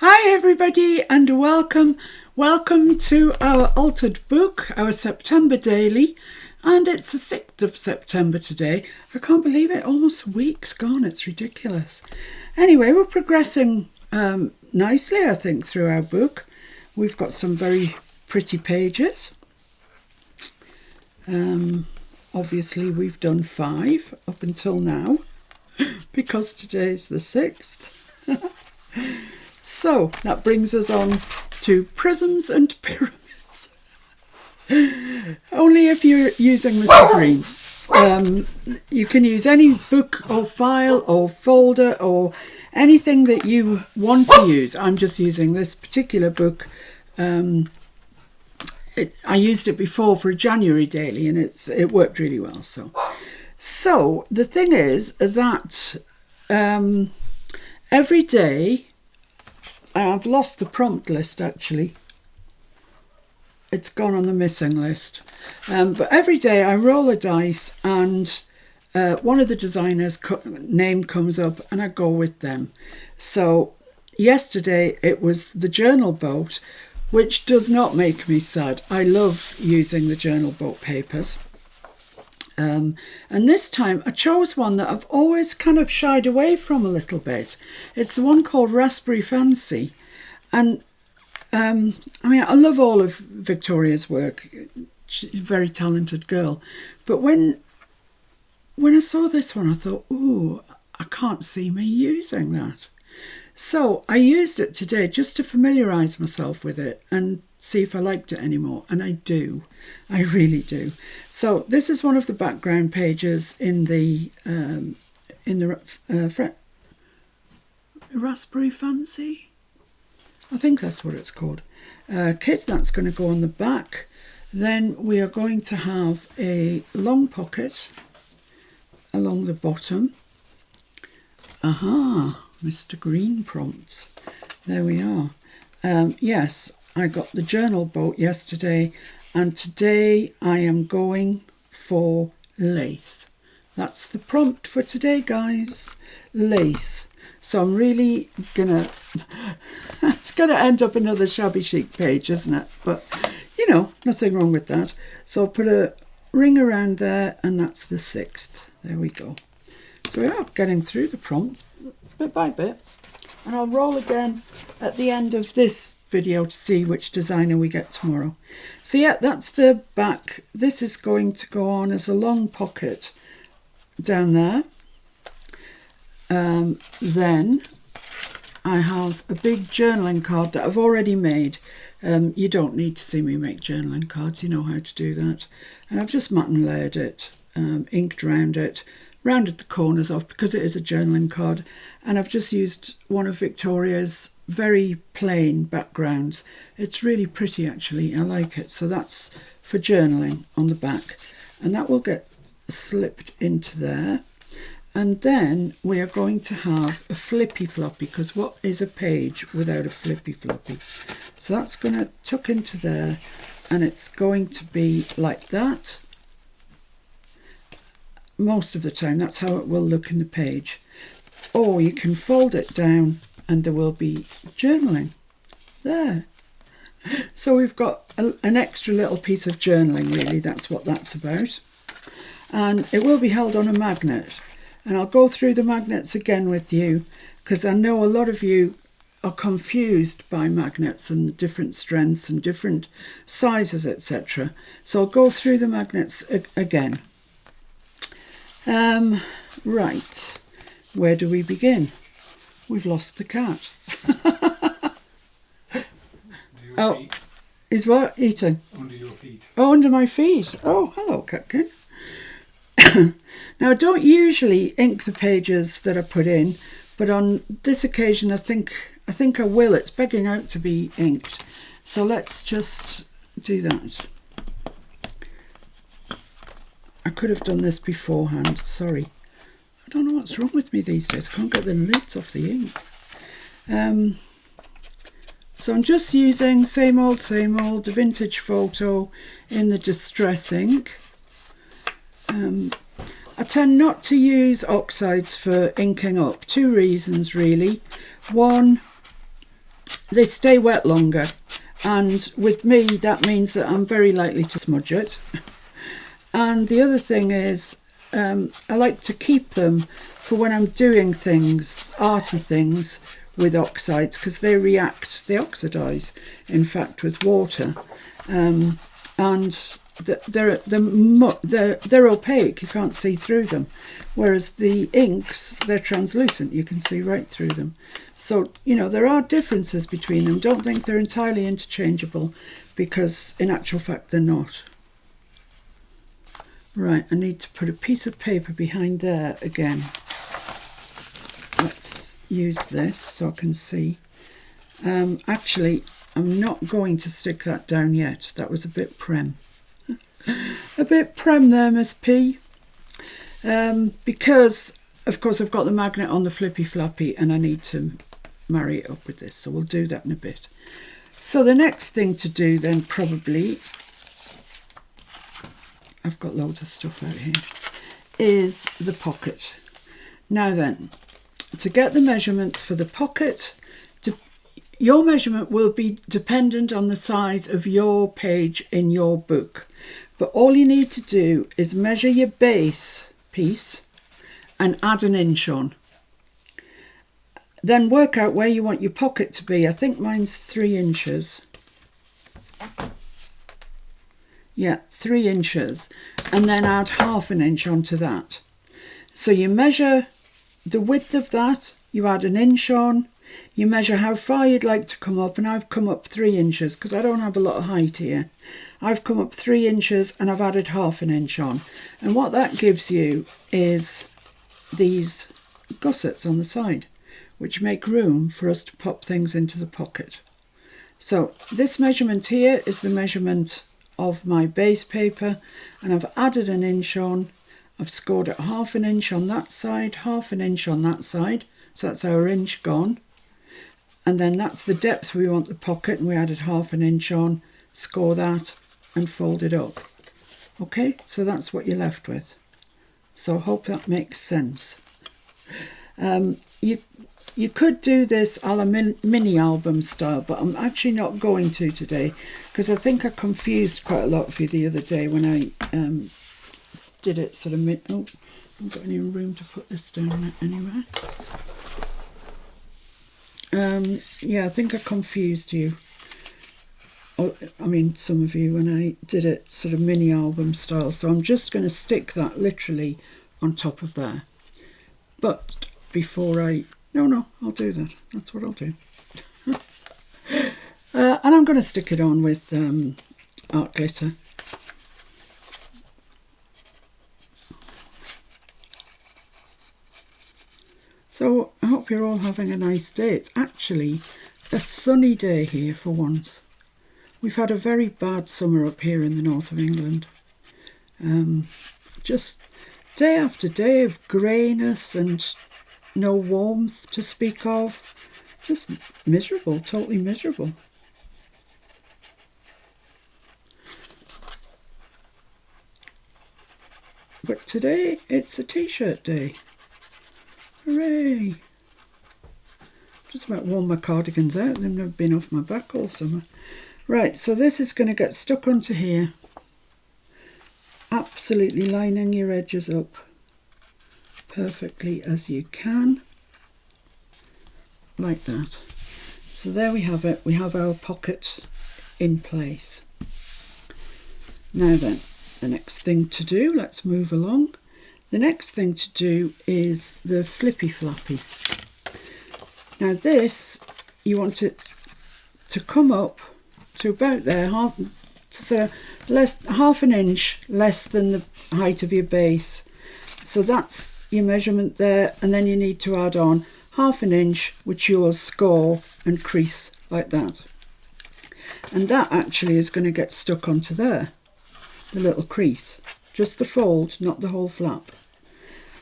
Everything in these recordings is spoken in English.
Hi everybody and welcome to our altered book, our September daily, and it's the 6th of September today. I can't believe it, almost a week's gone, it's ridiculous. Anyway, we're progressing nicely, I think, through our book. We've got some very pretty pages. Obviously we've done 5 up until now because today's the 6th. So that brings us on to prisms and pyramids. Only if you're using Mr. Green. You can use any book or file or folder or anything that you want to use. I'm just using this particular book. I used it before for a January daily and it worked really well. So the thing is that every day, I've lost the prompt list actually. It's gone on the missing list. But every day I roll a dice and one of the designers' name comes up and I go with them. So yesterday it was the journal boat, which does not make me sad. I love using the journal boat papers. And this time I chose one that I've always kind of shied away from a little bit. It's the one called Raspberry Fancy. And I mean, I love all of Victoria's work. She's a very talented girl. But when I saw this one, I thought, ooh, I can't see me using that. So I used it today just to familiarise myself with it and see if I liked it anymore, and I do. I really do. So this is one of the background pages in the Raspberry Fancy. I think that's what it's called. Kit, that's going to go on the back. Then we are going to have a long pocket along the bottom. Aha, Mr. Green prompts. There we are. Yes, I got the journal boat yesterday, and today I am going for lace. That's the prompt for today, guys. Lace. So I'm really gonna it's gonna end up another shabby chic page, isn't it? But you know, nothing wrong with that. So I'll put a ring around there, and that's the 6th. There we go. So we are getting through the prompts bit by bit. And I'll roll again at the end of this video to see which designer we get tomorrow. So yeah, that's the back. This is going to go on as a long pocket down there. Then I have a big journaling card that I've already made. You don't need to see me make journaling cards, you know how to do that. And I've just matte and layered it, inked around it, rounded the corners off because it is a journaling card, and I've just used one of Victoria's very plain backgrounds. It's really pretty actually, I like it. So that's for journaling on the back, and that will get slipped into there. And then we are going to have a flippy floppy, because what is a page without a flippy floppy? So that's going to tuck into there, and it's going to be like that. Most of the time that's how it will look in the page. Or you can fold it down and there will be journaling there. So we've got an extra little piece of journaling, really. That's what that's about. And it will be held on a magnet. And I'll go through the magnets again with you, because I know a lot of you are confused by magnets and different strengths and different sizes, etc. So I'll go through the magnets again. Right, where do we begin? We've lost the cat. Oh, feet. Is what? Eating? Under your feet. Oh, under my feet. Oh, hello, Catkin. Now, I don't usually ink the pages that I put in, but on this occasion I think I will. It's begging out to be inked. So let's just do that. I could have done this beforehand, sorry. I don't know what's wrong with me these days. I can't get the lids off the ink. So I'm just using same old, the vintage photo in the distress ink. I tend not to use oxides for inking up. 2 reasons really. One, they stay wet longer. And with me, that means that I'm very likely to smudge it. And the other thing is, I like to keep them for when I'm doing things, arty things with oxides, because they oxidize, in fact, with water. And they're opaque, you can't see through them. Whereas the inks, they're translucent, you can see right through them. So, you know, there are differences between them. Don't think they're entirely interchangeable, because in actual fact they're not. Right, I need to put a piece of paper behind there again. Let's use this so I can see. Actually, I'm not going to stick that down yet. That was a bit prem. A bit prem there, Miss P. Because, of course, I've got the magnet on the flippy floppy and I need to marry it up with this. So we'll do that in a bit. So the next thing to do then probably, I've got loads of stuff out here, is the pocket. Now then, to get the measurements for the pocket, your measurement will be dependent on the size of your page in your book. But all you need to do is measure your base piece and add an inch on. Then work out where you want your pocket to be. I think mine's 3 inches. Yeah, 3 inches. And then add ½ an inch onto that. So you measure the width of that, you add an inch on, you measure how far you'd like to come up, and I've come up 3 inches because I don't have a lot of height here. I've come up 3 inches and I've added ½ an inch on. And what that gives you is these gussets on the side, which make room for us to pop things into the pocket. So this measurement here is the measurement of my base paper, and I've added an inch on. I've scored at ½ an inch on that side, ½ an inch on that side. So that's our inch gone. And then that's the depth we want the pocket, and we added ½ an inch on, score that and fold it up. Okay, so that's what you're left with. So I hope that makes sense. You could do this a la mini album style, but I'm actually not going to today, because I think I confused quite a lot of you the other day when I did it sort of oh, I haven't got any room to put this down anywhere. Yeah, I think I confused you. I mean, some of you, when I did it sort of mini album style. So I'm just going to stick that literally on top of there. But before no, I'll do that. That's what I'll do. And I'm going to stick it on with art glitter. So I hope you're all having a nice day. It's actually a sunny day here for once. We've had a very bad summer up here in the north of England. Just day after day of greyness and no warmth to speak of. Just miserable, totally miserable. But today it's a t-shirt day. Hooray! Just about worn my cardigans out, they've never been off my back all summer. Right, so this is going to get stuck onto here. Absolutely lining your edges up perfectly as you can. Like that. So there we have it. We have our pocket in place. Now then, the next thing to do, let's move along. The next thing to do is the flippy floppy. Now this, you want it to come up to about there, half an inch less than the height of your base. So that's your measurement there, and then you need to add on ½ an inch, which you will score and crease like that. And that actually is going to get stuck onto there, the little crease. Just the fold, not the whole flap.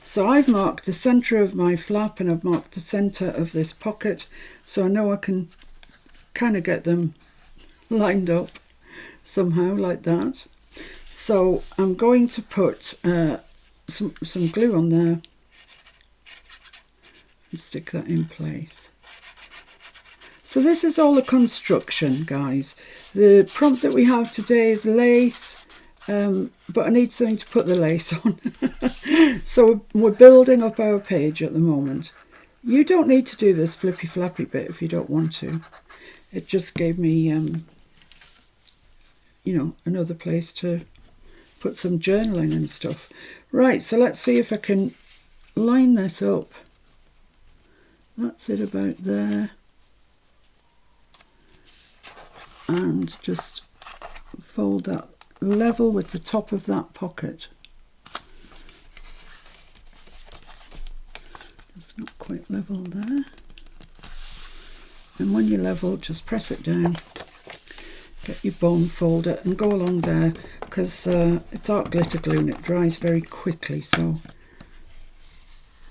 So I've marked the centre of my flap and I've marked the centre of this pocket, so I know I can kind of get them lined up somehow like that. So I'm going to put some glue on there and stick that in place. So this is all the construction, guys. The prompt that we have today is lace, but I need something to put the lace on. So we're building up our page at the moment. You don't need to do this flippy flappy bit if you don't want to. It just gave me, you know, another place to put some journaling and stuff. Right, so let's see if I can line this up. That's it about there. And just fold that level with the top of that pocket. Just not quite level there. And when you're level, just press it down. Get your bone folder and go along there, because it's art glitter glue and it dries very quickly, so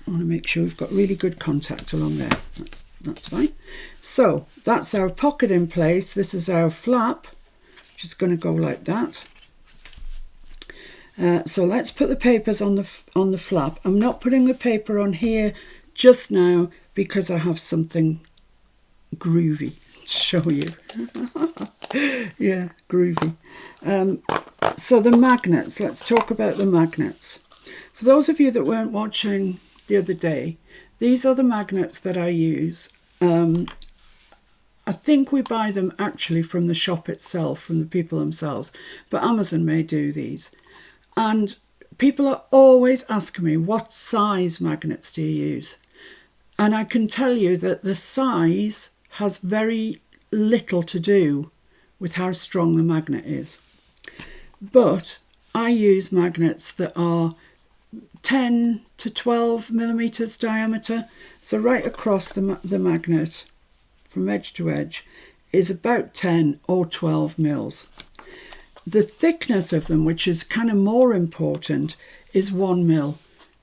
I want to make sure we've got really good contact along there. That's fine. So that's our pocket in place. This is our flap, which is going to go like that. So let's put the papers on the flap. I'm not putting the paper on here just now because I have something groovy to show you. Yeah, groovy. So the magnets, let's talk about the magnets. For those of you that weren't watching the other day, these are the magnets that I use. I think we buy them actually from the shop itself, from the people themselves, but Amazon may do these. And people are always asking me, what size magnets do you use? And I can tell you that the size has very little to do with how strong the magnet is. But I use magnets that are 10 to 12 millimeters diameter. So right across the magnet from edge to edge is about 10 or 12 mils. The thickness of them, which is kind of more important, is 1 mil.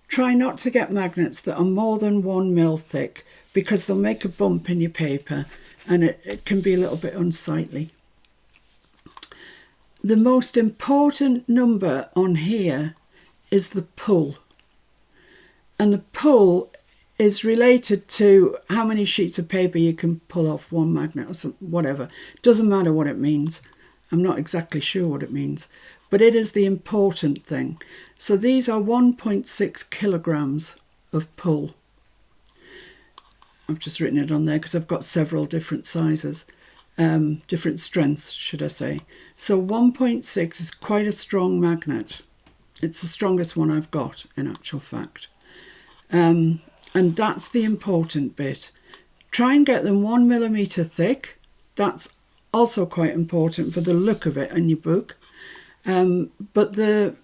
Try not to get magnets that are more than 1 mil thick, because they'll make a bump in your paper and it can be a little bit unsightly. The most important number on here is the pull. And the pull is related to how many sheets of paper you can pull off one magnet or some, whatever. Doesn't matter what it means. I'm not exactly sure what it means, but it is the important thing. So these are 1.6 kilograms of pull. I've just written it on there because I've got several different sizes, different strengths, should I say. So 1.6 is quite a strong magnet. It's the strongest one I've got, in actual fact. And that's the important bit. Try and get them 1 millimeter thick. That's also quite important for the look of it in your book. But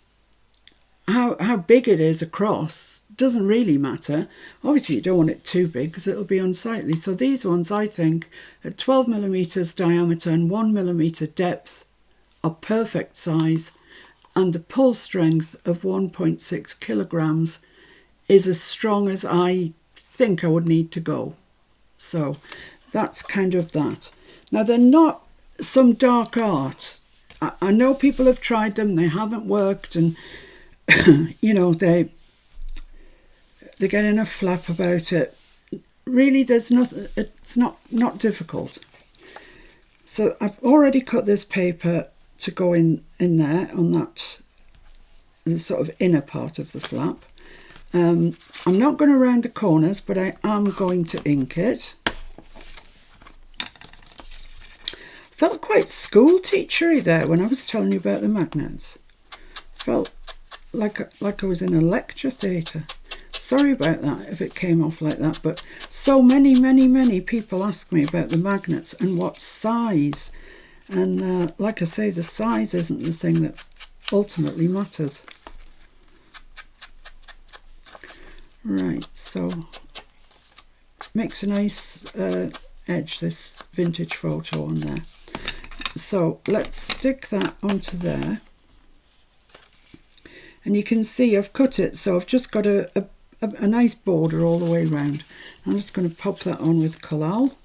how big it is across doesn't really matter. Obviously you don't want it too big because it'll be unsightly. So these ones, I think, at 12 millimeters diameter and 1 millimeter depth are perfect size, and the pull strength of 1.6 kilograms is as strong as I think I would need to go. So that's kind of that. Now they're not some dark art. I know people have tried them, they haven't worked, and you know, they get enough flap about it. Really, there's nothing. It's not difficult. So I've already cut this paper to go in there on that, the sort of inner part of the flap. I'm not going to round the corners, but I am going to ink it. Felt quite school teachery there when I was telling you about the magnets. Felt like I was in a lecture theatre. Sorry about that if it came off like that, but so many people ask me about the magnets and what size. And like I say, the size isn't the thing that ultimately matters. Right, so makes a nice edge, this vintage photo on there. So let's stick that onto there. And you can see I've cut it, so I've just got a nice border all the way around. I'm just going to pop that on with collal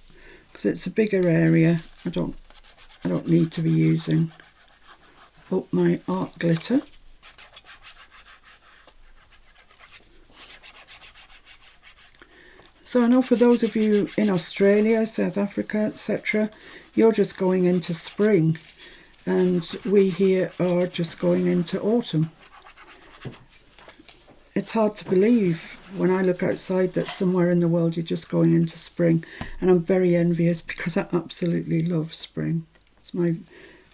because it's a bigger area. I don't need to be using up my art glitter. So I know for those of you in Australia, South Africa, etc., you're just going into spring, and we here are just going into autumn. It's hard to believe when I look outside that somewhere in the world you're just going into spring, and I'm very envious because I absolutely love spring. It's my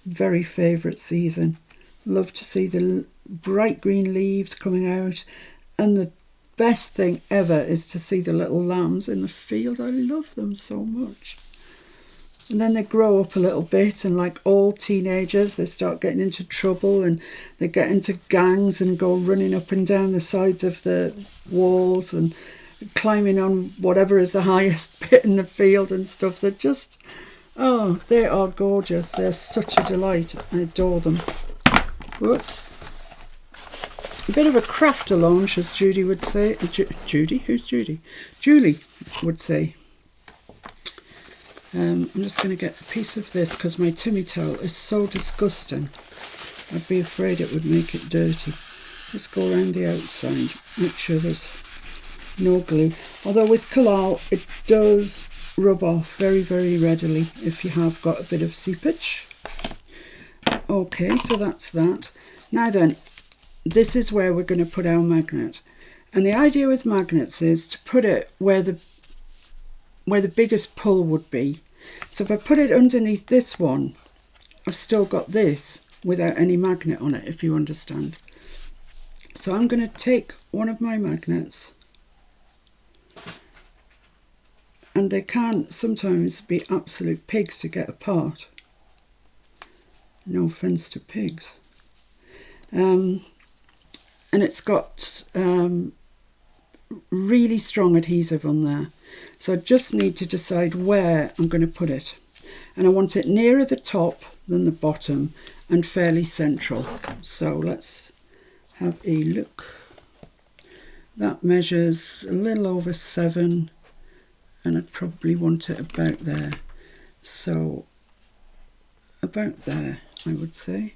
very favourite season. Love to see the bright green leaves coming out, and the best thing ever is to see the little lambs in the field. I love them so much. And then they grow up a little bit, and like all teenagers, they start getting into trouble, and they get into gangs and go running up and down the sides of the walls and climbing on whatever is the highest bit in the field and stuff. They're just, oh, they are gorgeous. They're such a delight. I adore them. Whoops. A bit of a crafter launch, as Judy would say. Judy? Who's Judy? Julie would say. I'm just going to get a piece of this because my Timmy towel is so disgusting. I'd be afraid it would make it dirty. Just go around the outside, make sure there's no glue. Although with Crackle, it does rub off very, very readily if you have got a bit of seepage. Okay, so that's that. Now then, this is where we're going to put our magnet. And the idea with magnets is to put it where the biggest pull would be. So if I put it underneath this one, I've still got this without any magnet on it, if you understand. So I'm going to take one of my magnets, and they can sometimes be absolute pigs to get apart. No offence to pigs. And it's got really strong adhesive on there. So I just need to decide where I'm going to put it. And I want it nearer the top than the bottom and fairly central. So let's have a look. That measures a little over 7, and I'd probably want it about there. So about there, I would say.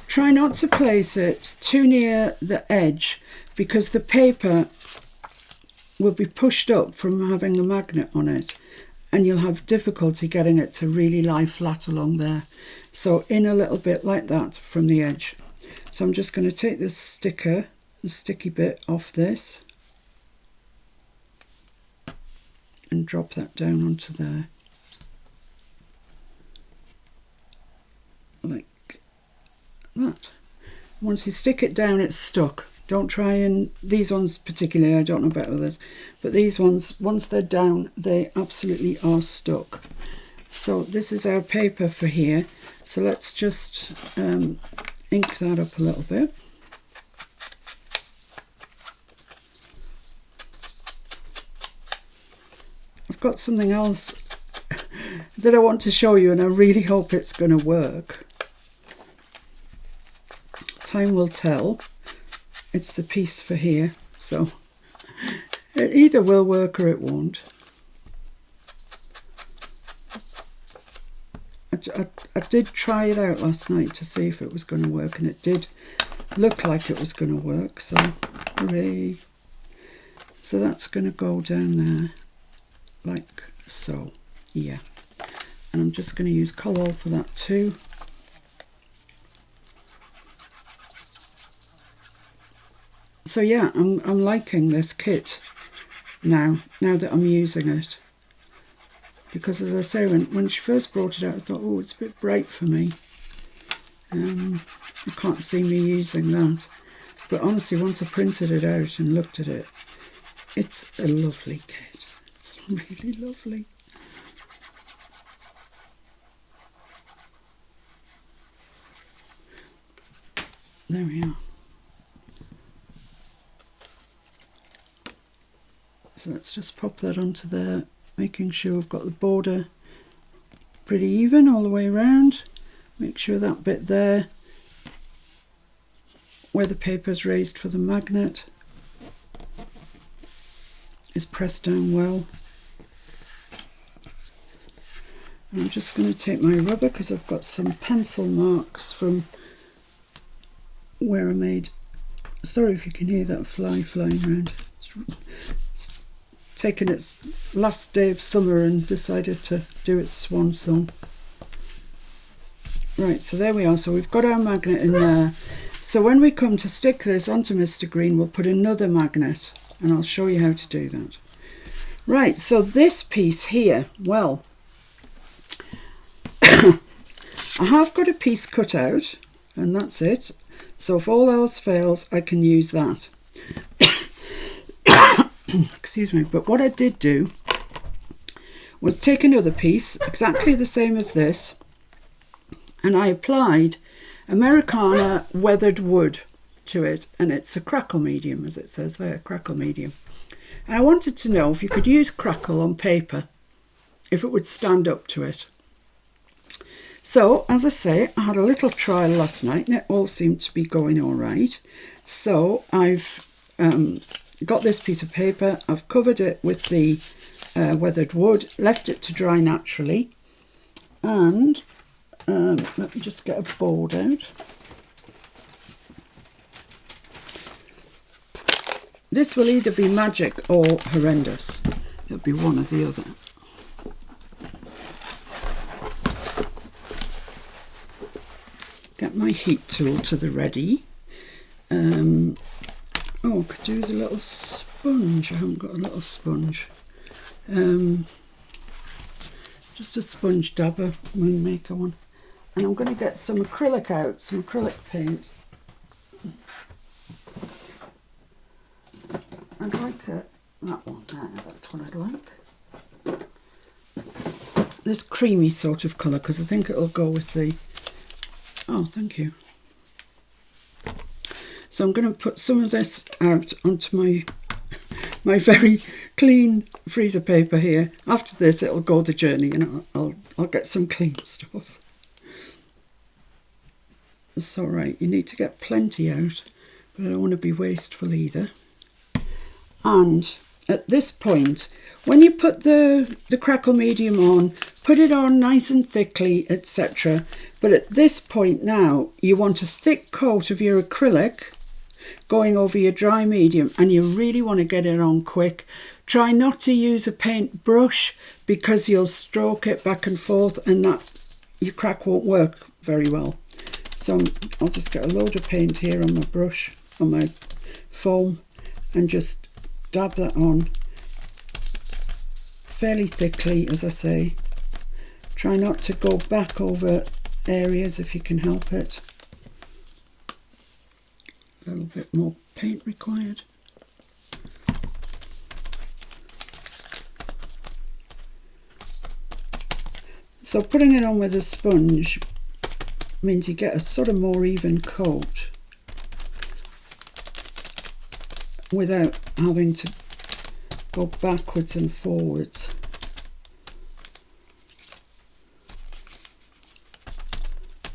Try not to place it too near the edge because the paper will be pushed up from having the magnet on it, and you'll have difficulty getting it to really lie flat along there. So in a little bit like that from the edge. So I'm just going to take this sticker, the sticky bit off this, and drop that down onto there. Like that. Once you stick it down, it's stuck. Don't try and, these ones particularly, I don't know about others, but these ones, once they're down, they absolutely are stuck. So this is our paper for here. So let's just ink that up a little bit. I've got something else that I want to show you, and I really hope it's going to work. Time will tell. It's the piece for here, so it either will work or it won't. I did try it out last night to see if it was going to work, and it did look like it was going to work, so hooray. So that's going to go down there like so, yeah. And I'm just going to use Crackle for that too. So yeah, I'm liking this kit now that I'm using it. Because as I say, when she first brought it out, I thought, oh, it's a bit bright for me. I can't see me using that. But honestly, once I printed it out and looked at it, it's a lovely kit. It's really lovely. There we are. So let's just pop that onto there, making sure I've got the border pretty even all the way around. Make sure that bit there, where the paper's raised for the magnet, is pressed down well. And I'm just going to take my rubber because I've got some pencil marks from where I made, sorry if you can hear that fly flying around. It's taken its last day of summer and decided to do its swan song. Right, so there we are. So we've got our magnet in there. So when we come to stick this onto Mr. Green, we'll put another magnet, and I'll show you how to do that. Right, so this piece here, well, I have got a piece cut out, and that's it. So if all else fails, I can use that. Excuse me, but what I did do was take another piece, exactly the same as this, and I applied Americana weathered wood to it, and it's a Crackle medium, as it says there, Crackle medium. And I wanted to know if you could use Crackle on paper, if it would stand up to it. So, as I say, I had a little trial last night and it all seemed to be going all right. So I've got this piece of paper, I've covered it with the weathered wood, left it to dry naturally, and let me just get a board out. This will either be magic or horrendous. It'll be one or the other. Get my heat tool to the ready. Oh, I could do with a little sponge. I haven't got a little sponge. Just a sponge dabber, Moonmaker one. And I'm going to get some acrylic out, some acrylic paint. I'd like that one there, that's what I'd like. This creamy sort of colour, because I think it'll go with the... Oh, thank you. So I'm going to put some of this out onto my very clean freezer paper here. After this, it'll go the journey, and I'll get some clean stuff. It's all right. You need to get plenty out, but I don't want to be wasteful either. And at this point, when you put the Crackle medium on, put it on nice and thickly, etc. But at this point now, you want a thick coat of your acrylic going over your dry medium, and you really want to get it on quick. Try not to use a paint brush because you'll stroke it back and forth and that your crack won't work very well. So I'll just get a load of paint here on my brush, on my foam, and just dab that on fairly thickly, as I say. Try not to go back over areas if you can help it. A little bit more paint required. So putting it on with a sponge means you get a sort of more even coat without having to go backwards and forwards.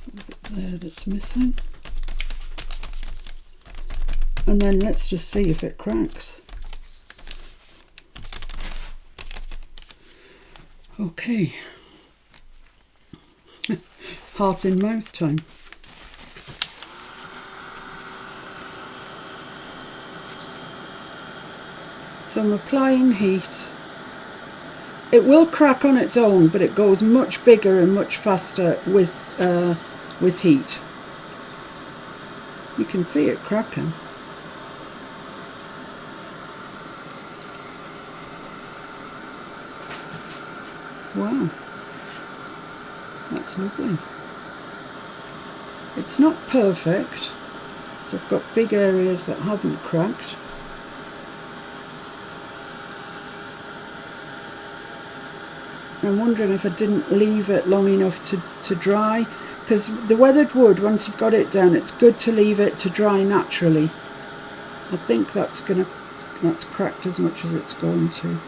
A bit there that's missing. And then let's just see if it cracks. Okay. Heart in mouth time. So I'm applying heat. It will crack on its own, but it goes much bigger and much faster with heat. You can see it cracking. Wow, that's lovely. It's not perfect, so I've got big areas that haven't cracked. I'm wondering if I didn't leave it long enough to dry, because the weathered wood, once you've got it down, it's good to leave it to dry naturally. I think that's cracked as much as it's going to.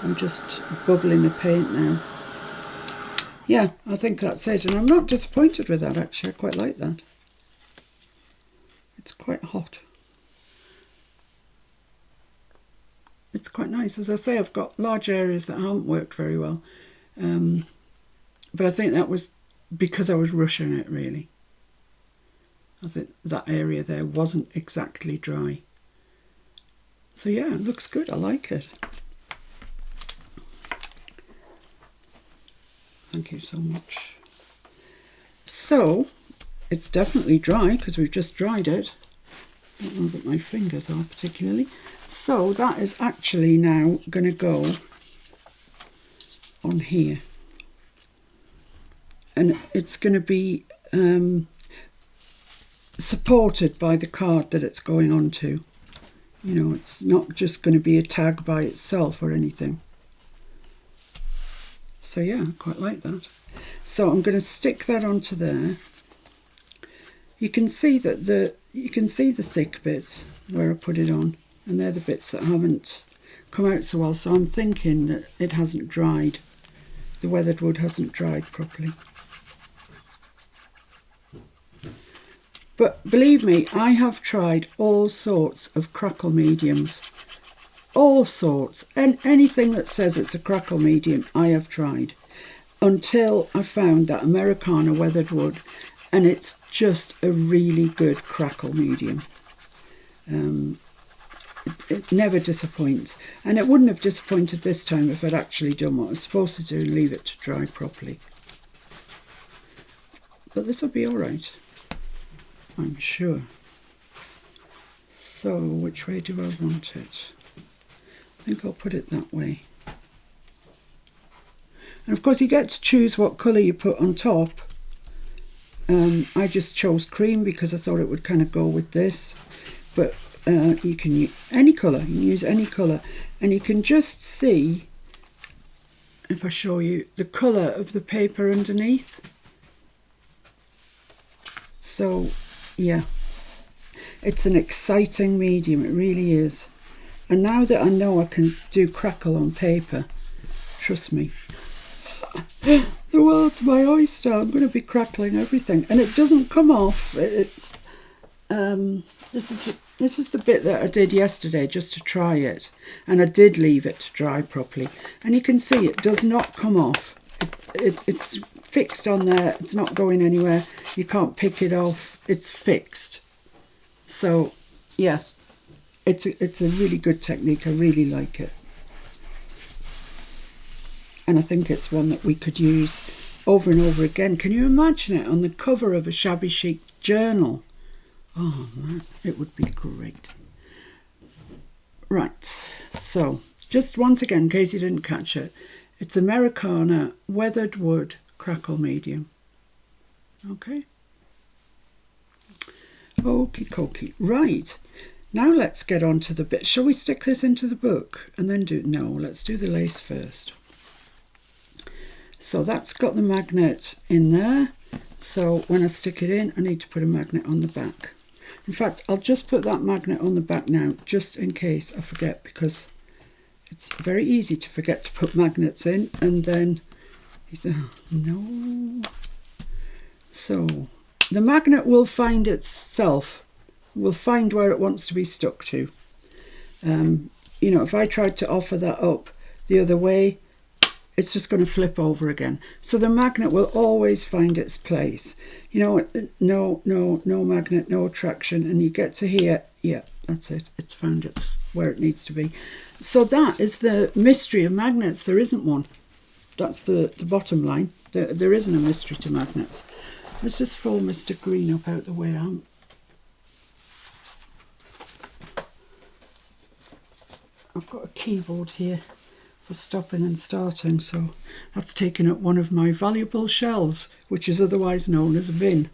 I'm just bubbling the paint now. Yeah, I think that's it, and I'm not disappointed with that actually. I quite like that. It's quite hot. It's quite nice. As I say, I've got large areas that haven't worked very well, but I think that was because I was rushing it really. I think that area there wasn't exactly dry. So yeah, it looks good. I like it. Thank you so much. So it's definitely dry because we've just dried it. I don't know that my fingers are particularly. So that is actually now going to go on here. And it's going to be supported by the card that it's going on to. You know, it's not just going to be a tag by itself or anything. So yeah, I quite like that. So I'm going to stick that onto there. You can see that the thick bits where I put it on, and they're the bits that haven't come out so well. So I'm thinking that it hasn't dried. The weathered wood hasn't dried properly. But believe me, I have tried all sorts of crackle mediums. All sorts. And anything that says it's a crackle medium, I have tried. Until I found that Americana weathered wood. And it's just a really good crackle medium. It never disappoints. And it wouldn't have disappointed this time if I'd actually done what I was supposed to do and leave it to dry properly. But this will be all right, I'm sure. So which way do I want it? I think I'll put it that way. And of course you get to choose what colour you put on top. I just chose cream because I thought it would kind of go with this. But you can use any colour, you can use any colour. And you can just see, if I show you, the colour of the paper underneath. So yeah, it's an exciting medium, it really is. And now that I know I can do crackle on paper, trust me, the world's my oyster. I'm going to be crackling everything, and it doesn't come off. It's this is the bit that I did yesterday just to try it, and I did leave it to dry properly, and you can see it does not come off. It's fixed on there. It's not going anywhere. You can't pick it off. It's fixed. So yeah, it's a really good technique. I really like it. And I think it's one that we could use over and over again. Can you imagine it on the cover of a shabby chic journal? Oh man, it would be great. Right, so just once again, in case you didn't catch it, it's Americana weathered wood crackle medium. Okay. Okie dokie. Right, now let's get on to the bit. Shall we stick this into the book and then do... No, let's do the lace first. So that's got the magnet in there. So when I stick it in, I need to put a magnet on the back. In fact, I'll just put that magnet on the back now, just in case I forget, because it's very easy to forget to put magnets in, and then, no. So the magnet will find itself, will find where it wants to be stuck to. You know, if I tried to offer that up the other way, it's just going to flip over again. So the magnet will always find its place. You know, no magnet, no attraction, and you get to here, yeah, that's it. It's found its where it needs to be. So that is the mystery of magnets. There isn't one. That's the bottom line. There isn't a mystery to magnets. Let's just fold Mr. Green up out the way. I've got a keyboard here for stopping and starting, so that's taken up one of my valuable shelves, which is otherwise known as a bin.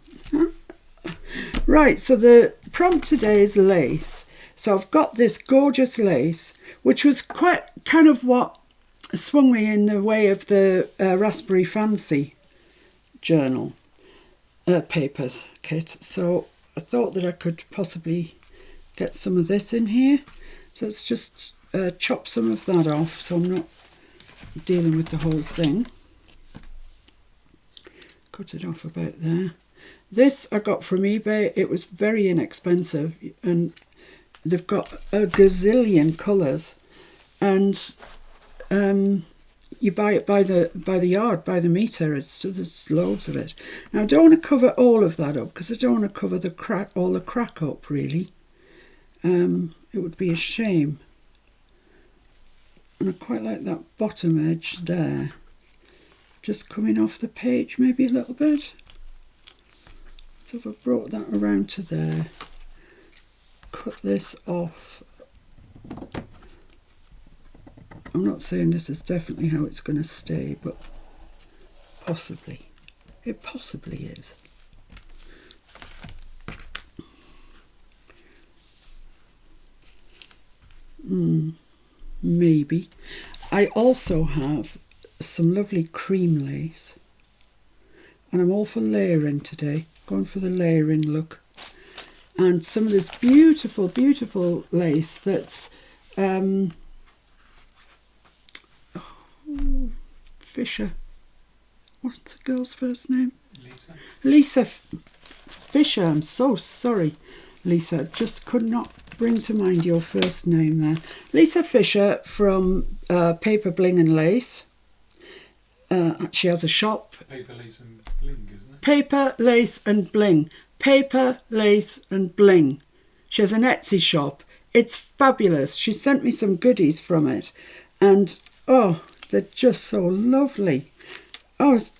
Right, so the prompt today is lace. So I've got this gorgeous lace, which was quite kind of what swung me in the way of the Raspberry Fancy journal papers kit. So I thought that I could possibly get some of this in here. So let's just chop some of that off so I'm not dealing with the whole thing. Cut it off about there. This I got from eBay. It was very inexpensive, and they've got a gazillion colours, and you buy it by the yard, by the metre. There's loads of it. Now I don't want to cover all of that up because I don't want to cover all the crack up really. It would be a shame. And I quite like that bottom edge there, just coming off the page maybe a little bit. So if I brought that around to there, cut this off. I'm not saying this is definitely how it's going to stay, but possibly. It possibly is. Maybe. I also have some lovely cream lace, and I'm all for layering today, going for the layering look. And some of this beautiful, beautiful lace that's Fisher. What's the girl's first name? Lisa. Lisa Fisher. I'm so sorry, Lisa. Just could not bring to mind your first name there. Lisa Fisher from Paper Bling and Lace. She has a shop. Paper, lace and bling, isn't it? Paper, Lace and Bling. Paper, Lace and Bling. She has an Etsy shop. It's fabulous. She sent me some goodies from it. And, oh, they're just so lovely. I was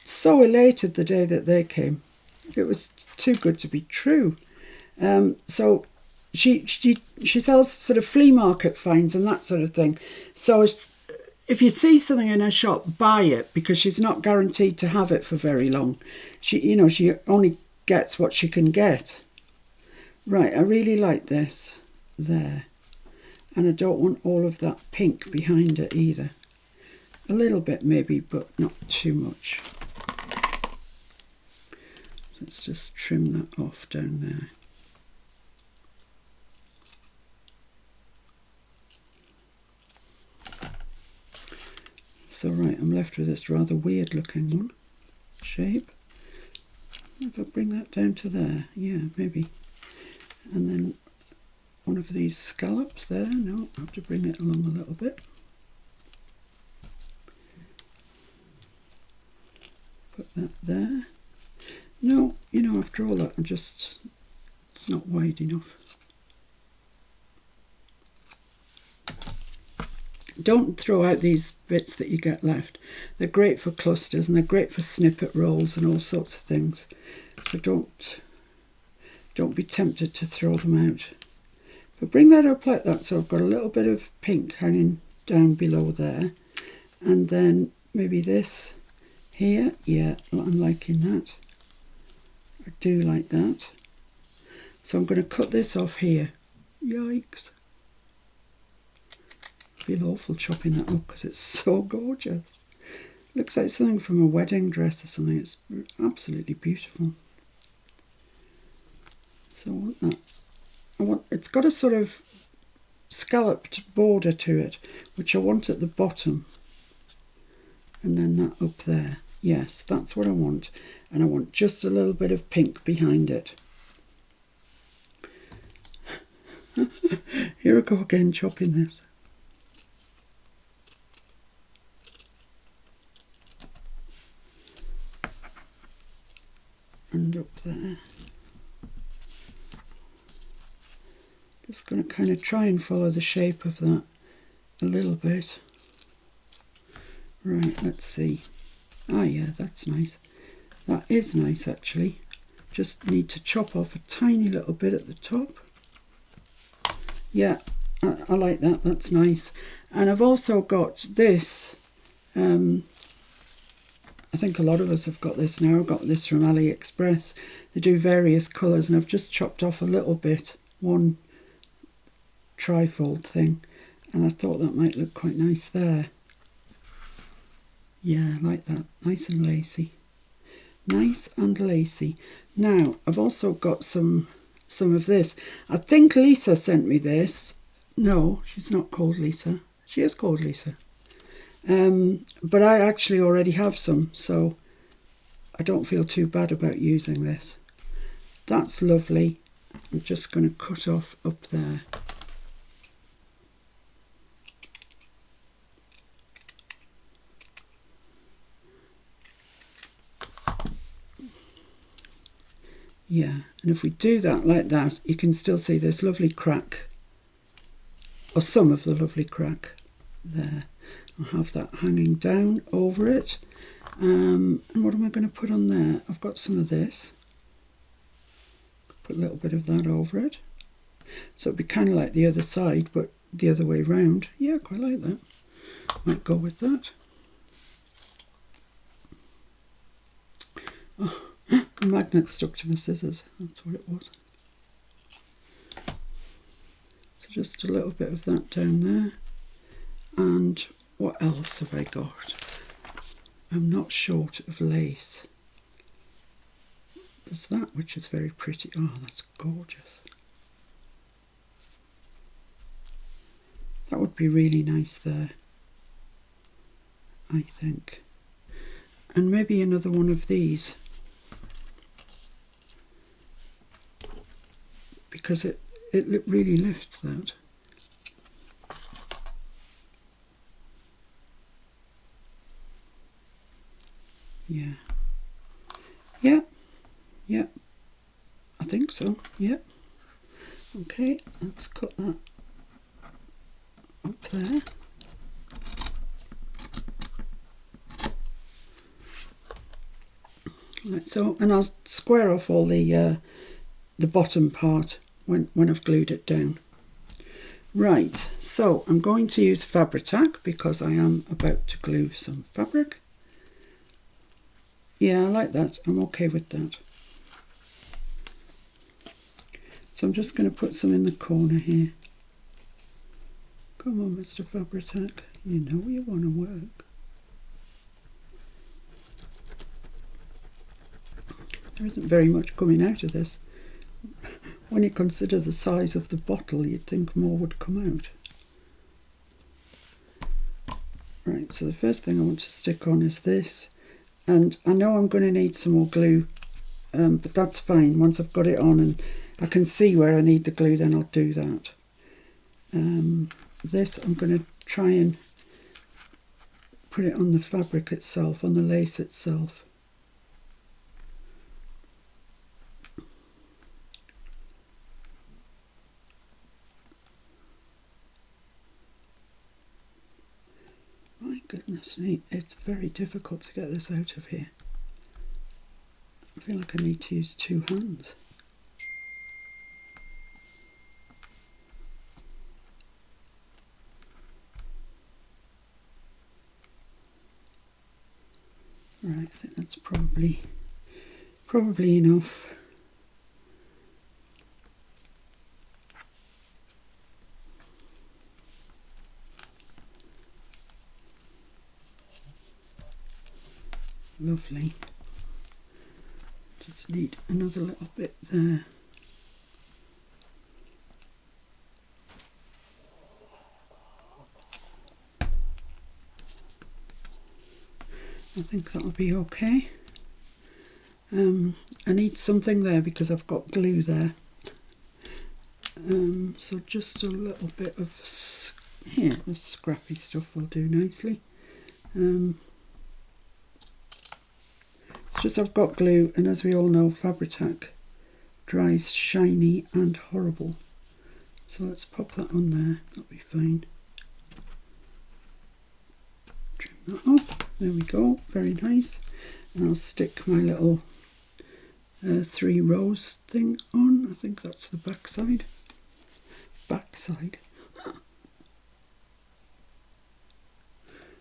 so elated the day that they came. It was too good to be true. So she sells sort of flea market finds and that sort of thing. So if you see something in her shop, buy it, because she's not guaranteed to have it for very long. She only gets what she can get. Right, I really like this there. And I don't want all of that pink behind it either. A little bit maybe, but not too much. Let's just trim that off down there. So right, I'm left with this rather weird looking one. Shape. If I bring that down to there, yeah, maybe. And then one of these scallops there. No, I have to bring it along a little bit. Put that there. No, after all that, it's not wide enough. Don't throw out these bits that you get left. They're great for clusters and they're great for snippet rolls and all sorts of things. So don't be tempted to throw them out. If I bring that up like that, so I've got a little bit of pink hanging down below there, and then maybe this here. Yeah, I'm liking that. I do like that. So I'm going to cut this off here. Yikes. I feel awful chopping that up because it's so gorgeous. Looks like something from a wedding dress or something. It's absolutely beautiful. So I want that. It's got a sort of scalloped border to it, which I want at the bottom. And then that up there. Yes, that's what I want. And I want just a little bit of pink behind it. Here I go again, chopping this. And up there. Just going to kind of try and follow the shape of that a little bit. Right, let's see. Ah, yeah, that's nice. That is nice, actually. Just need to chop off a tiny little bit at the top. Yeah, I like that. That's nice. And I've also got this. I think a lot of us have got this now. I've got this from AliExpress. They do various colours, and I've just chopped off a little bit, one trifold thing, and I thought that might look quite nice there. Yeah, I like that. Nice and lacy. Nice and lacy. Now, I've also got some of this. I think Lisa sent me this. No, she's not called Lisa. She is called Lisa. But I actually already have some, so I don't feel too bad about using this. That's lovely. I'm just going to cut off up there. Yeah, and if we do that like that, you can still see this lovely crack, or some of the lovely crack. there. I'll have that hanging down over it. And what am I going to put on there? I've got some of this. Put a little bit of that over it. So it'd be kind of like the other side, but the other way round. Yeah, quite like that. Might go with that. Oh, the magnet stuck to my scissors. That's what it was. So just a little bit of that down there. And what else have I got? I'm not short of lace. There's that, which is very pretty. Oh, that's gorgeous. That would be really nice there, I think. And maybe another one of these, because it really lifts that. Yeah. Yeah. I think so. Yeah. Okay, let's cut that up there. Like so, and I'll square off all the bottom part when I've glued it down. Right, so I'm going to use Fabri-Tac because I am about to glue some fabric. Yeah, I like that. I'm okay with that. So I'm just going to put some in the corner here. Come on, Mr. Fabri-Tac. You know you want to work. There isn't very much coming out of this. When you consider the size of the bottle, you'd think more would come out. Right, so the first thing I want to stick on is this. And I know I'm going to need some more glue, but that's fine. Once I've got it on and I can see where I need the glue, then I'll do that. This, I'm going to try and put it on the fabric itself, on the lace itself. My goodness me, it's very difficult to get this out of here. I feel like I need to use two hands. Right, I think that's probably enough. Lovely. Just need another little bit there. I think that'll be okay. I need something there because I've got glue there. So just a little bit of here, the scrappy stuff will do nicely. It's just I've got glue, and as we all know, Fabri-Tac dries shiny and horrible. So let's pop that on there, that'll be fine. Trim that off, there we go, very nice. And I'll stick my little 3 rows thing on. I think that's the back side. I'm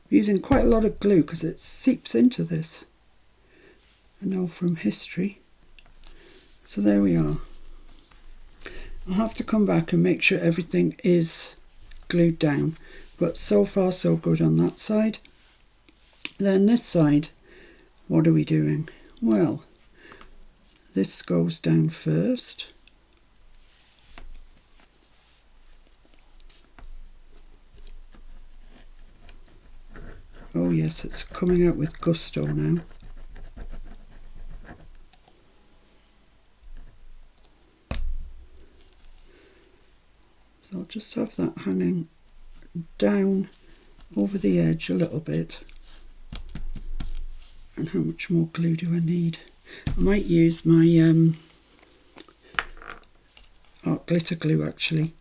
using quite a lot of glue because it seeps into this. I know from history. So there we are. I'll have to come back and make sure everything is glued down. But so far so good on that side. Then this side, what are we doing? Well, this goes down first. Oh yes, it's coming out with gusto now. So I'll just have that hanging down over the edge a little bit. And how much more glue do I need? I might use my art glitter glue actually.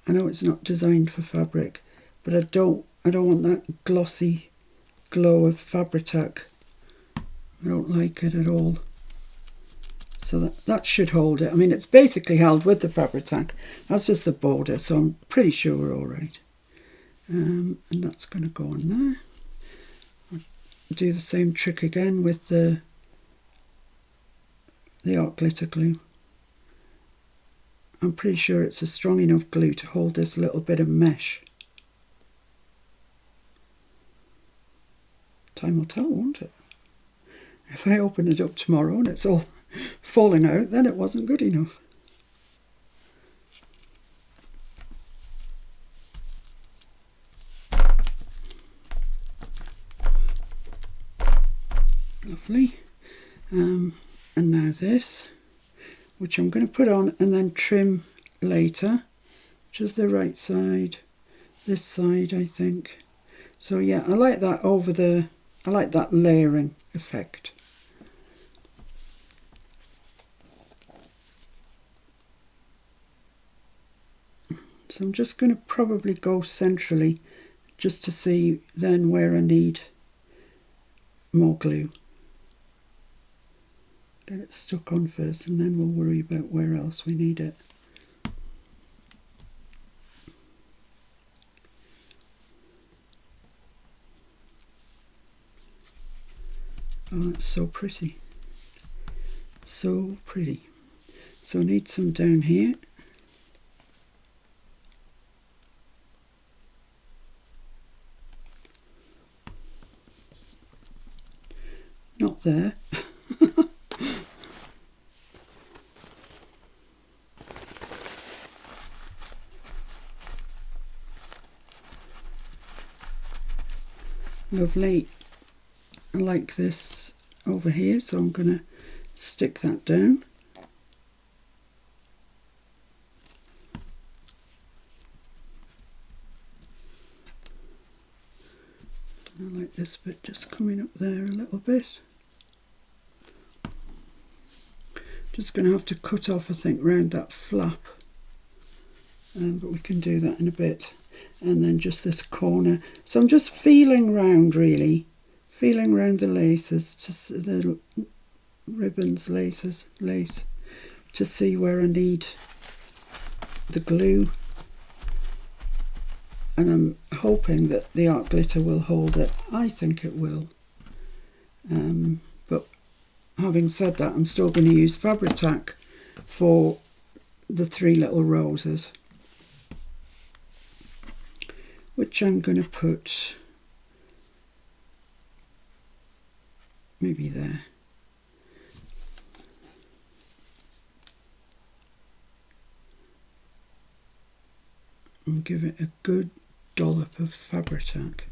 I know it's not designed for fabric, but but I don't want that glossy glow of Fabri-Tac. I don't like it at all. So that should hold it. I mean, it's basically held with the Fabri-Tac. That's just the border, so I'm pretty sure we're all right. And that's going to go on there. I'll do the same trick again with the art glitter glue. I'm pretty sure it's a strong enough glue to hold this little bit of mesh. Time will tell, won't it? If I open it up tomorrow and it's all falling out, then it wasn't good enough. Lovely. And now this, which I'm going to put on and then trim later, which is the right side, this side I think. So yeah, I like that I like that layering effect. So I'm just going to probably go centrally just to see then where I need more glue. Get it stuck on first and then we'll worry about where else we need it. Oh, that's so pretty. So pretty. So I need some down here. Not there. Lovely. I like this over here, so I'm going to stick that down. I like this bit just coming up there a little bit. Just going to have to cut off, I think, round that flap, but we can do that in a bit. And then just this corner. So I'm just feeling round, really, feeling round the laces, the ribbons, lace, to see where I need the glue. And I'm hoping that the art glitter will hold it. I think it will. But having said that, I'm still going to use Fabri-Tac for the 3 little roses, which I'm going to put maybe there. And give it a good dollop of Fabri-Tac.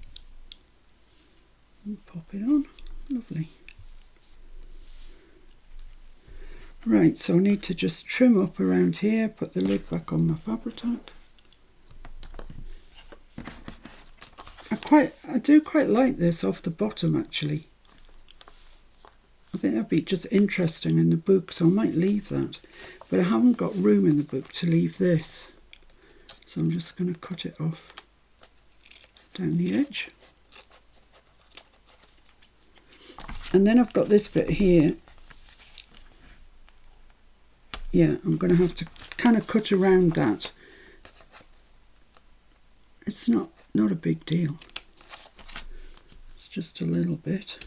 And pop it on. Lovely. Right, so I need to just trim up around here, put the lid back on my Fabri-Tac. I do quite like this off the bottom actually. I think that'd be just interesting in the book, so I might leave that. But I haven't got room in the book to leave this. So I'm just going to cut it off down the edge. And then I've got this bit here. Yeah, I'm going to have to kind of cut around that. It's not a big deal. It's just a little bit.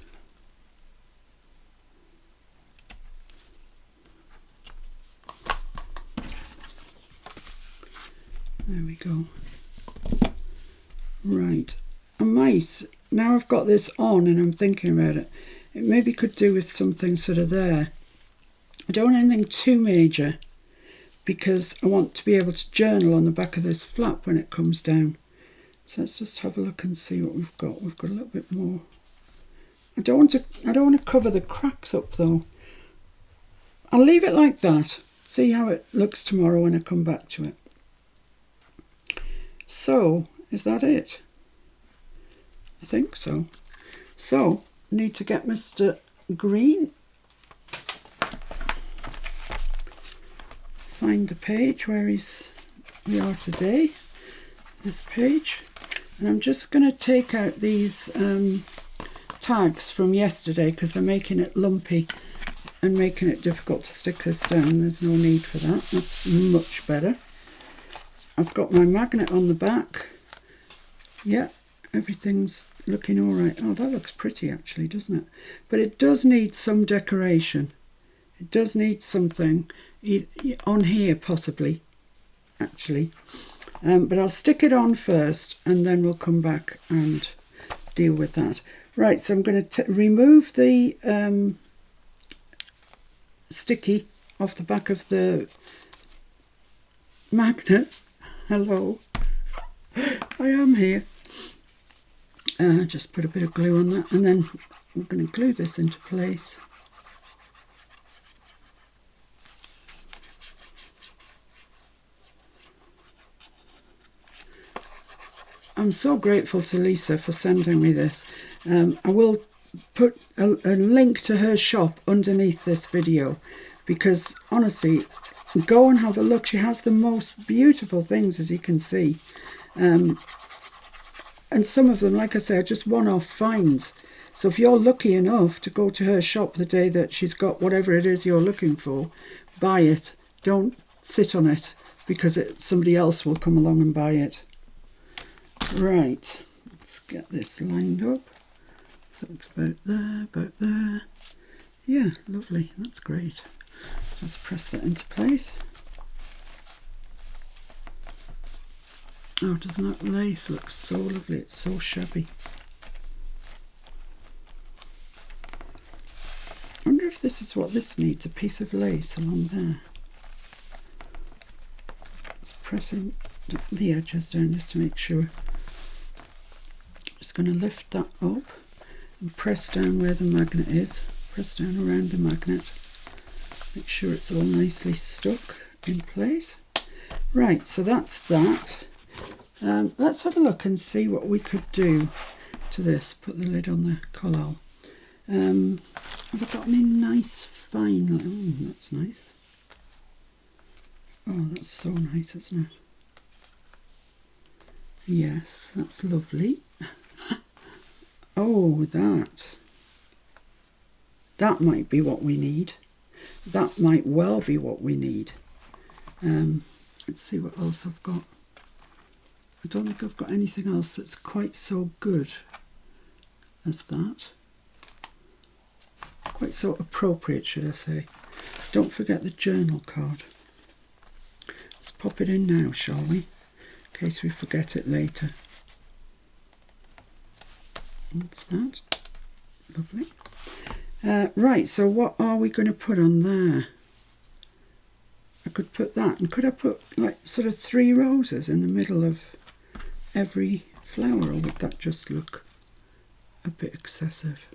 There we go. Right, I might, now I've got this on and I'm thinking about it, it maybe could do with something sort of there. I don't want anything too major because I want to be able to journal on the back of this flap when it comes down. So let's just have a look and see what we've got. We've got a little bit more. I don't want to cover the cracks up though. I'll leave it like that. See how it looks tomorrow when I come back to it. So, is that it? I think so. So, need to get Mr. Green. Find the page where we are today. This page. And I'm just going to take out these tags from yesterday because they're making it lumpy and making it difficult to stick this down. There's no need for that. That's much better. I've got my magnet on the back. Yeah, everything's looking all right. Oh, that looks pretty actually, doesn't it? But it does need some decoration. It does need something on here possibly, actually. But I'll stick it on first and then we'll come back and deal with that. Right, so I'm going to remove the sticky off the back of the magnet. Hello, I am here. Just put a bit of glue on that and then we're going to glue this into place. I'm so grateful to Lisa for sending me this. I will put a link to her shop underneath this video because honestly, go and have a look. She has the most beautiful things, as you can see. And some of them, like I say, are just one-off finds. So if you're lucky enough to go to her shop the day that she's got whatever it is you're looking for, buy it. Don't sit on it because somebody else will come along and buy it. Right, let's get this lined up. So it's about there. Yeah, lovely, that's great. Just press that into place. Oh, doesn't that lace look so lovely? It's so shabby. I wonder if this is what this needs, a piece of lace along there. Just pressing the edges down just to make sure. Just going to lift that up and press down where the magnet is. Press down around the magnet. Make sure it's all nicely stuck in place. Right, so that's that. Let's have a look and see what we could do to this. Put the lid on the collal. Have I got any nice fine? Oh, that's nice. Oh, that's so nice, isn't it? Yes, that's lovely. Oh, that might be what we need. That might well be what we need. Let's see what else I've got. I don't think I've got anything else that's quite so good as that. Quite so appropriate, should I say. Don't forget the journal card. Let's pop it in now, shall we? In case we forget it later. That's that. Lovely. Right, so what are we going to put on there? I could put that, and could I put like sort of 3 roses in the middle of every flower, or would that just look a bit excessive?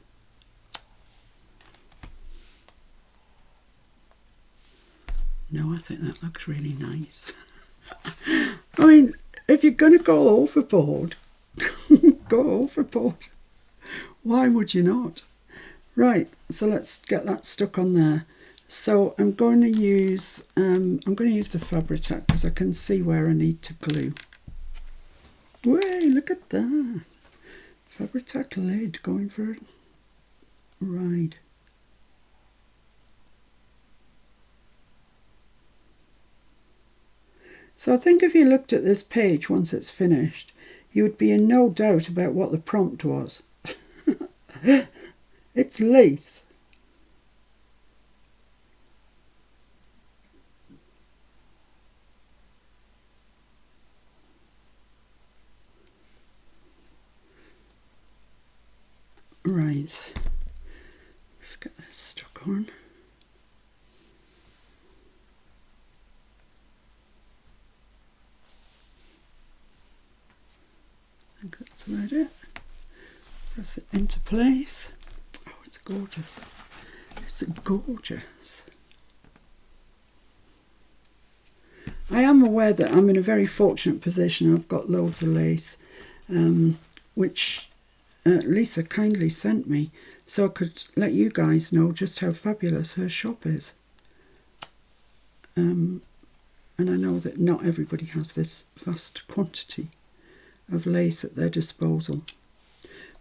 No, I think that looks really nice. I mean, if you're going to go overboard, go overboard. Why would you not? Right, so let's get that stuck on there. So I'm going to use the Fabri-Tac because I can see where I need to glue. Way, look at that. Fabri-Tac lid going for a ride. So I think if you looked at this page once it's finished, you would be in no doubt about what the prompt was. It's lace. Right, let's get this stuck on. I think that's about it. Press it into place. Oh, it's gorgeous. It's gorgeous. I am aware that I'm in a very fortunate position. I've got loads of lace, which Lisa kindly sent me, so I could let you guys know just how fabulous her shop is. And I know that not everybody has this vast quantity of lace at their disposal.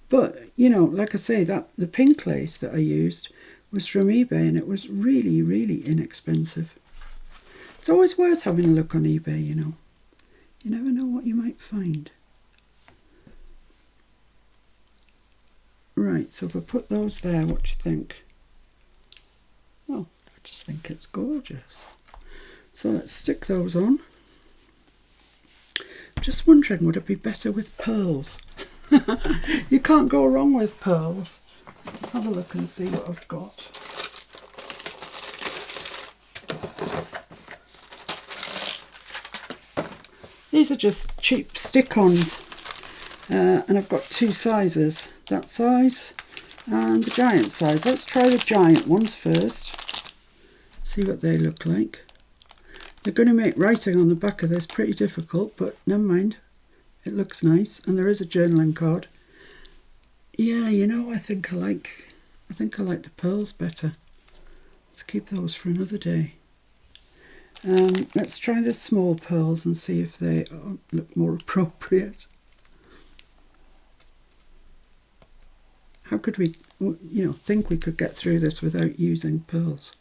But, you know, like I say, that the pink lace that I used was from eBay, and it was really, really inexpensive. It's always worth having a look on eBay, you know. You never know what you might find. Right, so if I put those there, what do you think? Oh, I just think it's gorgeous. So let's stick those on. Just wondering, would it be better with pearls? You can't go wrong with pearls. Let's have a look and see what I've got. These are just cheap stick-ons, and I've got two sizes, that size and the giant size. Let's try the giant ones first, see what they look like. They're going to make writing on the back of this pretty difficult, but never mind. It looks nice, and there is a journaling card. Yeah, you know, I think I like the pearls better. Let's keep those for another day. Let's try the small pearls and see if they look more appropriate. How could we, you know, think we could get through this without using pearls?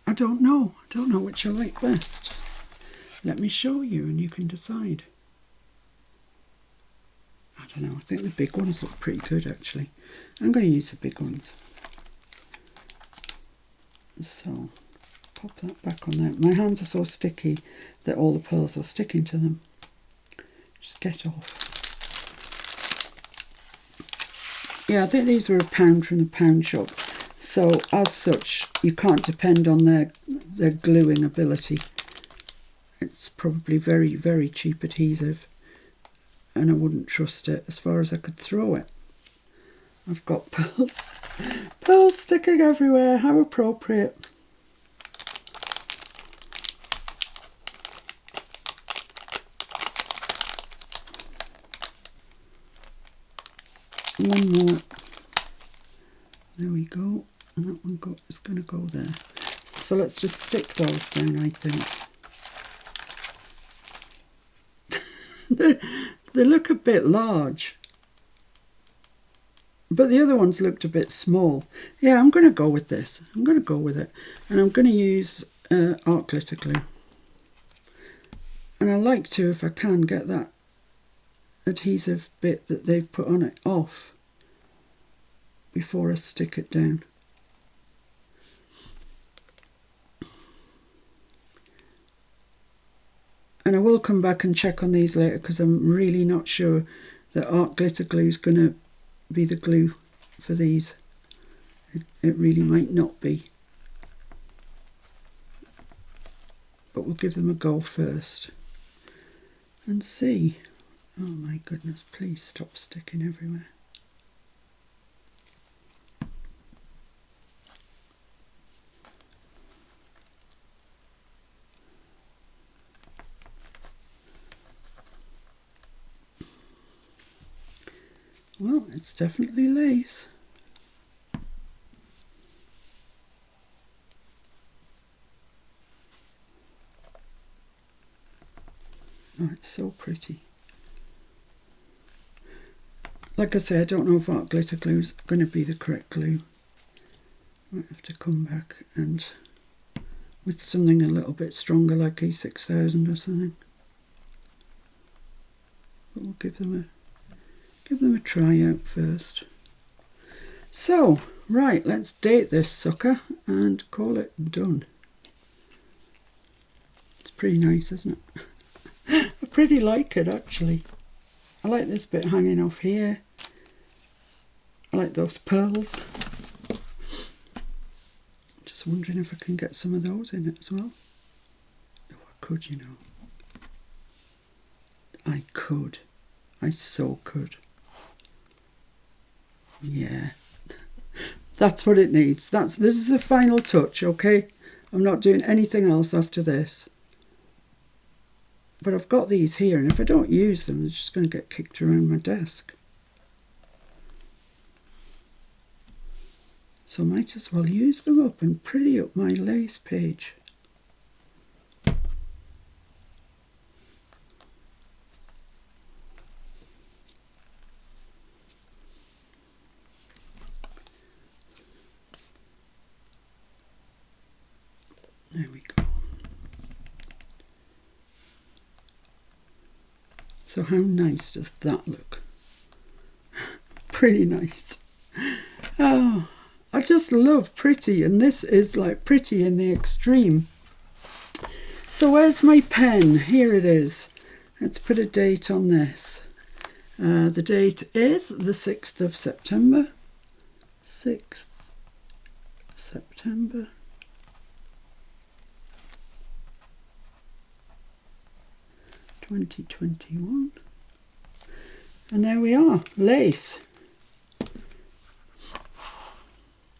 I don't know which I like best. Let me show you and you can decide. I don't know, I think the big ones look pretty good actually. I'm going to use the big ones. So, pop that back on there. My hands are so sticky that all the pearls are sticking to them. Just get off. Yeah, I think these were £1 from the pound shop. So, as such, you can't depend on their gluing ability. It's probably very, very cheap adhesive, and I wouldn't trust it as far as I could throw it. I've got pearls sticking everywhere. How appropriate. One more. There we go. And that one is going to go there. So let's just stick those down, I think. They look a bit large, but the other ones looked a bit small. Yeah, I'm going to go with this. I'm going to go with it. And I'm going to use art glitter glue. And I like to, if I can, get that adhesive bit that they've put on it off before I stick it down. And I will come back and check on these later because I'm really not sure that art glitter glue is going to be the glue for these. It really might not be. But we'll give them a go first and see. Oh my goodness, please stop sticking everywhere. Well, it's definitely lace. Oh, it's so pretty. Like I say, I don't know if art glitter glue is going to be the correct glue. Might have to come back and with something a little bit stronger like E6000 or something. But we'll give them a try out first. So, right, let's date this sucker and call it done. It's pretty nice, isn't it? I pretty like it actually. I like this bit hanging off here. I like those pearls. Just wondering if I can get some of those in it as well. Oh, I could, you know. I could. I so could. Yeah, that's what it needs. This is the final touch, okay? I'm not doing anything else after this. But I've got these here, and if I don't use them, they're just going to get kicked around my desk. So I might as well use them up and pretty up my lace page. So how nice does that look? Pretty nice. Oh, I just love pretty, and this is like pretty in the extreme. So where's my pen? Here it is. Let's put a date on this. The date is the 6th of September. 6th September. 2021. And there we are, lace.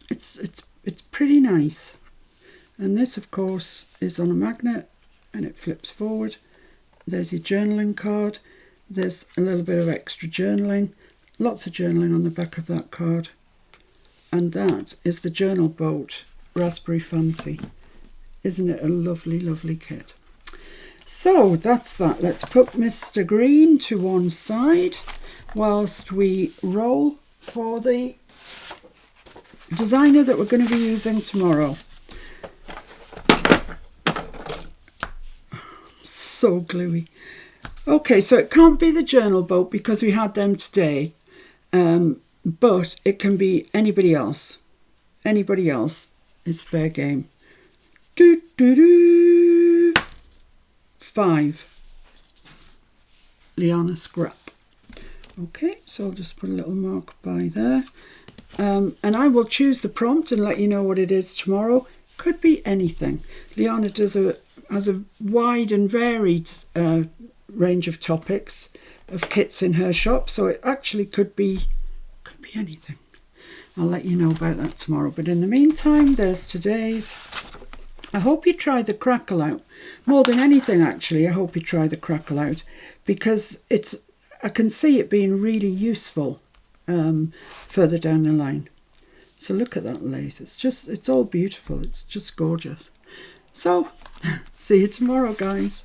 It's pretty nice. And this, of course, is on a magnet and it flips forward. There's your journaling card. There's a little bit of extra journaling. Lots of journaling on the back of that card. And that is the Journal Boat Raspberry Fancy. Isn't it a lovely, lovely kit? So that's that. Let's put Mr. Green to one side whilst we roll for the designer that we're going to be using tomorrow. So gluey. Okay, so it can't be the Journal Boat because we had them today, but it can be anybody else. Anybody else is fair game. Do do do. 5. Liana Scrap. Okay, so I'll just put a little mark by there. And I will choose the prompt and let you know what it is tomorrow. Could be anything. Liana has a wide and varied range of topics of kits in her shop, so it actually could be anything. I'll let you know about that tomorrow. But in the meantime, there's today's. I hope you try the Crackle out. More than anything, actually, I hope you try the Crackle out because I can see it being really useful further down the line. So look at that lace. It's all beautiful. It's just gorgeous. So, see you tomorrow, guys.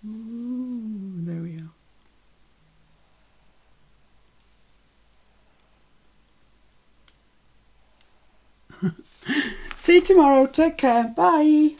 Ooh, there we are. See you tomorrow. Take care. Bye.